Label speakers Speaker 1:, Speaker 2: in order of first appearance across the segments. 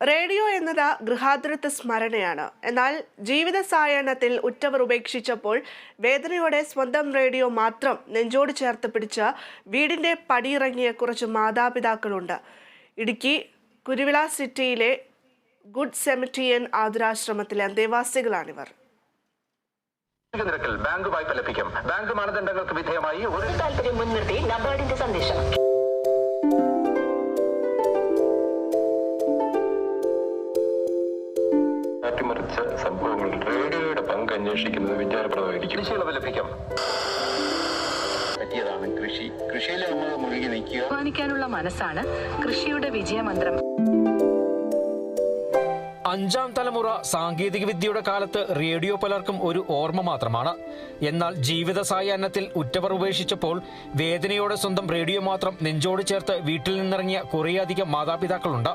Speaker 1: Radio എന്നത് ഗൃഹാതുരത്വ സ്മരണയാണ്. എന്നാൽ ജീവിത സായാഹ്നത്തിൽ ഉറ്റവർ ഉപേക്ഷിച്ചപ്പോൾ വേദനയോടെ സ്വന്തം റേഡിയോ മാത്രം നെഞ്ചോട് ചേർത്ത് പിടിച്ച് വീടിന്റെ പടിയിറങ്ങിയ കുറച്ച് മാതാപിതാക്കളുണ്ട്. ഇടുക്കി കുരുവിള സിറ്റിയിലെ ഗുഡ് സെമിറ്റിയൻ ആതുരാശ്രമത്തിലെ അന്തേവാസികളാണിവർ.
Speaker 2: ബാങ്ക് വായ്പ ലഭിക്കും. ബാങ്ക് മാനദണ്ഡങ്ങൾക്ക് വിധേയമായി ഒരു
Speaker 3: താല്പര്യം മുൻനിർത്തി നബാർഡിന്റെ സന്ദേശം.
Speaker 2: അട്ടിമറിച്ച സംഭവങ്ങൾ റേഡിയോയുടെ പങ്ക് അന്വേഷിക്കുന്നത് വിചാരപ്രദമായിരിക്കും. കൃഷിയിളവ് ലഭിക്കും. പറ്റിയതാണ് കൃഷിയിൽ നമ്മൾ മുഴുകി നിൽക്കുക.
Speaker 3: അധ്വാനിക്കാനുള്ള മനസ്സാണ് കൃഷിയുടെ വിജയമന്ത്രം.
Speaker 4: അഞ്ചാം തലമുറ സാങ്കേതിക വിദ്യയുടെ കാലത്ത് റേഡിയോ പലർക്കും ഒരു ഓർമ്മ മാത്രമാണ്. എന്നാൽ ജീവിത സായാഹ്നത്തിൽ ഉറ്റവർ ഉപേക്ഷിച്ചപ്പോൾ വേദനയോടെ സ്വന്തം റേഡിയോ മാത്രം നെഞ്ചോട് ചേർത്ത് വീട്ടിൽ നിന്നിറങ്ങിയ കുറേയധികം മാതാപിതാക്കളുണ്ട്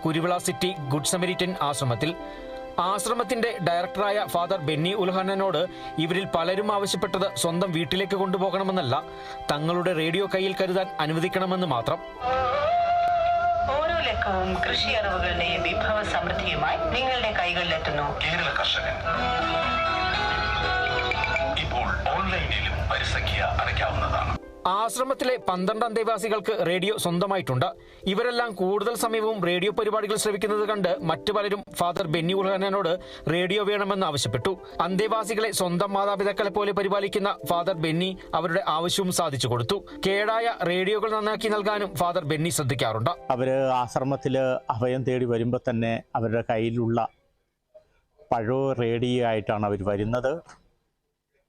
Speaker 4: കുരുവിള സിറ്റി ഗുഡ് സമരിറ്റൻ ആശ്രമത്തിൽ. ആശ്രമത്തിന്റെ ഡയറക്ടറായ ഫാദർ ബെന്നി ഉൽഹന്നനോട് ഇവരിൽ പലരും ആവശ്യപ്പെട്ടത് സ്വന്തം വീട്ടിലേക്ക് കൊണ്ടുപോകണമെന്നല്ല, തങ്ങളുടെ റേഡിയോ കയ്യിൽ കരുതാൻ അനുവദിക്കണമെന്ന് മാത്രം.
Speaker 3: ഓരോ ലക്കവും കൃഷി അറിവുകളുടെയും വിഭവ സമൃദ്ധിയുമായി നിങ്ങളുടെ കൈകളിലെത്തുന്നു.
Speaker 2: കേരള കർഷകൻ ഇപ്പോൾ ഓൺലൈനിലും പരിസംഖ്യ അടയ്ക്കാവുന്നതാണ്.
Speaker 4: ആശ്രമത്തിലെ 12 അന്തേവാസികൾക്ക് റേഡിയോ സ്വന്തമായിട്ടുണ്ട്. ഇവരെല്ലാം കൂടുതൽ സമയവും റേഡിയോ പരിപാടികൾ ശ്രവിക്കുന്നത് കണ്ട് മറ്റു പലരും ഫാദർ ബെന്നി ഉൽഹന്നനോട് റേഡിയോ വേണമെന്ന് ആവശ്യപ്പെട്ടു. അന്തേവാസികളെ സ്വന്തം മാതാപിതാക്കളെ പോലെ പരിപാലിക്കുന്ന ഫാദർ ബെന്നി അവരുടെ ആവശ്യവും സാധിച്ചു കൊടുത്തു. കേടായ റേഡിയോകൾ നന്നാക്കി നൽകാനും ഫാദർ ബെന്നി ശ്രദ്ധിക്കാറുണ്ട്.
Speaker 5: അവര് ആശ്രമത്തിൽ അഭയം തേടി വരുമ്പോൾ തന്നെ അവരുടെ കയ്യിലുള്ള പഴയ റേഡിയോ ആയിട്ടാണ് അവർ വരുന്നത്.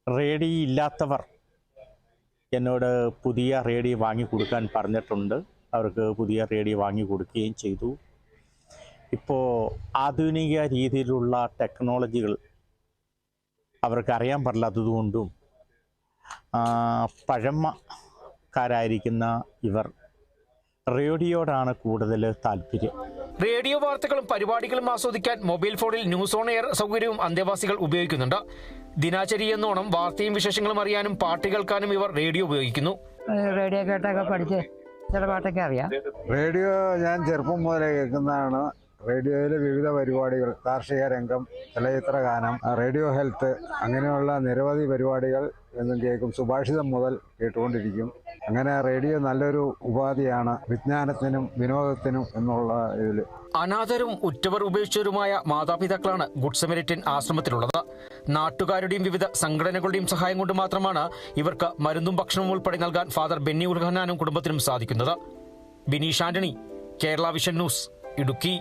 Speaker 5: റേഡിയോ ഇല്ലാത്തവർ എന്നോട് പുതിയ റേഡിയോ വാങ്ങിക്കൊടുക്കാൻ പറഞ്ഞിട്ടുണ്ട്. അവർക്ക് പുതിയ റേഡിയോ വാങ്ങിക്കൊടുക്കുകയും ചെയ്തു. ഇപ്പോൾ ആധുനിക രീതിയിലുള്ള ടെക്നോളജികൾ അവർക്ക് അറിയാൻ പാടില്ലാത്തതുകൊണ്ടും പഴമക്കാരായിരിക്കുന്ന ഇവർ റേഡിയോടാണ് കൂടുതൽ താല്പര്യം.
Speaker 4: റേഡിയോ വാർത്തകളും പരിപാടികളും ആസ്വദിക്കാൻ മൊബൈൽ ഫോണിൽ ന്യൂസ് ഓൺ എയർ സൗകര്യവും അന്തേവാസികൾ ഉപയോഗിക്കുന്നുണ്ട്. ദിനാചര്യയെന്നോണം വാർത്തയും വിശേഷങ്ങളും അറിയാനും പാട്ട് കേൾക്കാനും ഇവർ റേഡിയോ ഉപയോഗിക്കുന്നു.
Speaker 6: റേഡിയോ കേട്ടൊക്കെ പഠിച്ച് ചില പാട്ടൊക്കെ അറിയാം.
Speaker 7: റേഡിയോ ഞാൻ ചെറുപ്പം മുതലേ കേൾക്കുന്നതാണ്. റേഡിയോയിലെ വിവിധ പരിപാടികൾ, കാർഷിക രംഗം, ചലച്ചിത്ര ഗാനം, റേഡിയോ ഹെൽത്ത്, അങ്ങനെയുള്ള നിരവധി പരിപാടികൾ എന്നും കേൾക്കും. സുഭാഷിതം മുതൽ കേട്ടുകൊണ്ടിരിക്കും. അങ്ങനെ റേഡിയോ നല്ലൊരു ഉപാധിയാണ് വിജ്ഞാനത്തിനും വിനോദത്തിനും എന്നുള്ള ഇതിൽ.
Speaker 4: അനാഥരും ഉറ്റവർ ഉപേക്ഷിച്ചവരുമായ മാതാപിതാക്കളാണ് ഗുഡ് സമരിറ്റൻ ആശ്രമത്തിലുള്ളത്. നാട്ടുകാരുടെയും വിവിധ സംഘടനകളുടെയും സഹായം കൊണ്ട് മാത്രമാണ് ഇവർക്ക് മരുന്നും ഭക്ഷണവും ഉൾപ്പെടെ നൽകാൻ ഫാദർ ബെന്നി ഉൽഹന്നാനും കുടുംബത്തിനും സാധിക്കുന്നത്. Bineesh Antony, Kerala vision news, Idukki.